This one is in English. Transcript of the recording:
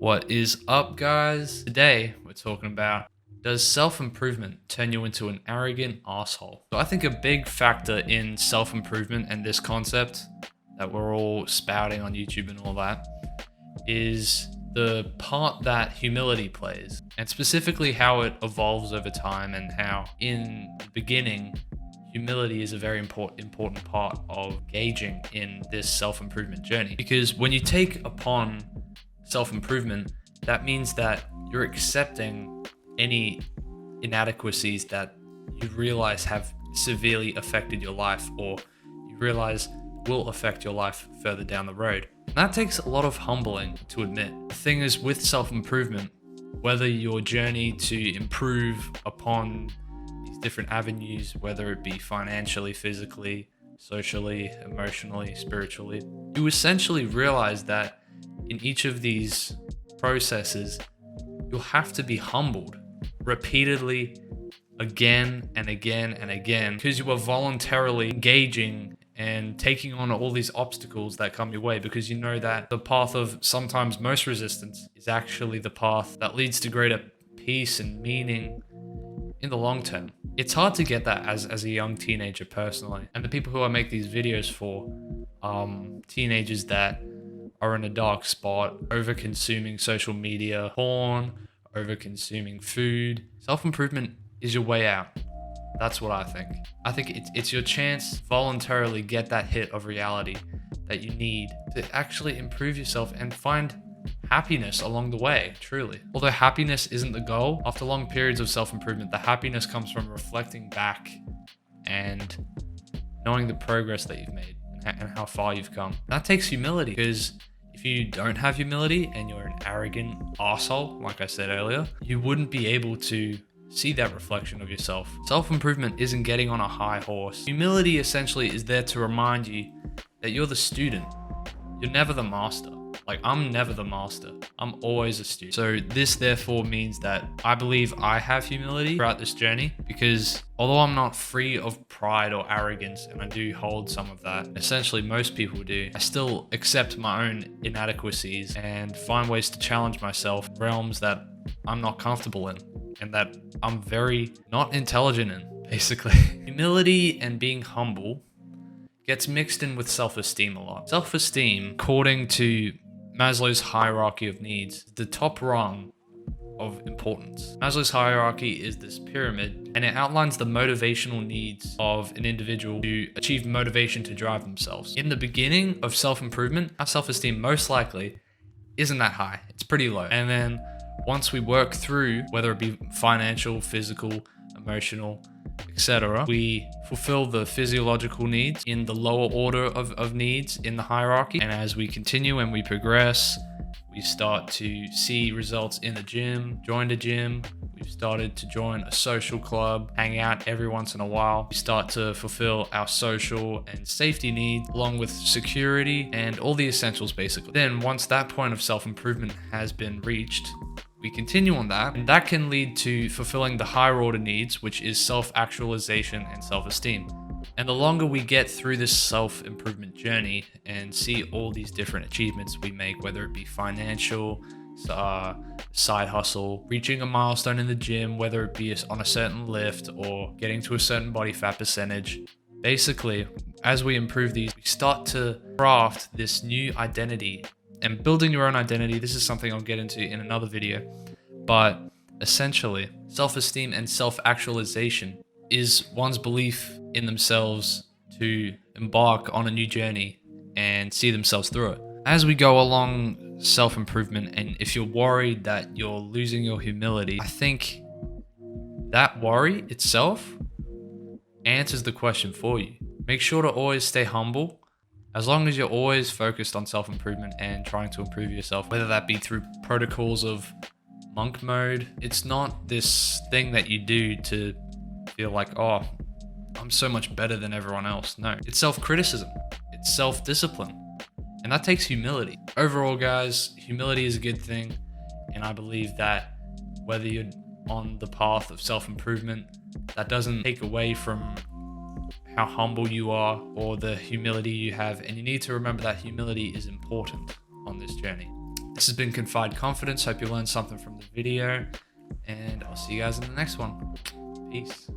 What is up, guys? Today we're talking about, does self-improvement turn you into an arrogant asshole? So I think a big factor in self-improvement and this concept that we're all spouting on YouTube and all that is the part that humility plays, and specifically how it evolves over time, and how in the beginning humility is a very important part of engaging in this self-improvement journey. Because when you take upon self-improvement, that means that you're accepting any inadequacies that you realize have severely affected your life, or you realize will affect your life further down the road. And that takes a lot of humbling to admit. The thing is, with self-improvement, whether your journey to improve upon these different avenues, whether it be financially, physically, socially, emotionally, spiritually, you essentially realize that in each of these processes, you'll have to be humbled repeatedly, again and again and again, because you are voluntarily engaging and taking on all these obstacles that come your way, because you know that the path of sometimes most resistance is actually the path that leads to greater peace and meaning in the long term. It's hard to get that as a young teenager personally. And the people who I make these videos for, teenagers that are in a dark spot, over consuming social media, porn, over consuming food. Self-improvement is your way out. That's what I think. I think it's your chance to voluntarily get that hit of reality that you need to actually improve yourself and find happiness along the way, truly. Although happiness isn't the goal, after long periods of self-improvement, the happiness comes from reflecting back and knowing the progress that you've made and how far you've come. That takes humility, because if you don't have humility and you're an arrogant arsehole, like I said earlier, you wouldn't be able to see that reflection of yourself. Self-improvement isn't getting on a high horse. Humility essentially is there to remind you that you're the student. You're never the master. Like, I'm never the master. I'm always a student. So this therefore means that I believe I have humility throughout this journey, because although I'm not free of pride or arrogance, and I do hold some of that, essentially most people do, I still accept my own inadequacies and find ways to challenge myself in realms that I'm not comfortable in and that I'm very not intelligent in, basically. Humility and being humble gets mixed in with self-esteem a lot. Self-esteem, according to Maslow's hierarchy of needs, the top rung of importance. Maslow's hierarchy is this pyramid, and it outlines the motivational needs of an individual to achieve motivation to drive themselves. In the beginning of self-improvement, our self-esteem most likely isn't that high. It's pretty low. And then once we work through, whether it be financial, physical, emotional, etc., we fulfill the physiological needs in the lower order of needs in the hierarchy. And as we continue and we progress, we start to see results in the gym, join a gym. We've started to join a social club, hang out every once in a while. We start to fulfill our social and safety needs, along with security and all the essentials, basically. Then once that point of self-improvement has been reached, we continue on that, and that can lead to fulfilling the higher order needs, which is self-actualization and self-esteem. And the longer we get through this self-improvement journey and see all these different achievements we make, whether it be financial, side hustle, reaching a milestone in the gym, whether it be on a certain lift or getting to a certain body fat percentage, basically, as we improve these, we start to craft this new identity. And building your own identity, this is something I'll get into in another video, but essentially, self-esteem and self-actualization is one's belief in themselves to embark on a new journey and see themselves through it. As we go along self-improvement, and if you're worried that you're losing your humility, I think that worry itself answers the question for you. Make sure to always stay humble. As long as you're always focused on self-improvement and trying to improve yourself, whether that be through protocols of monk mode, it's not this thing that you do to feel like, oh, I'm so much better than everyone else. No, it's self-criticism. It's self-discipline. And that takes humility. Overall, guys, humility is a good thing. And I believe that whether you're on the path of self-improvement, that doesn't take away from how humble you are or the humility you have. And you need to remember that humility is important on this journey. This has been Confide Confidence. Hope you learned something from the video, and I'll see you guys in the next one. Peace.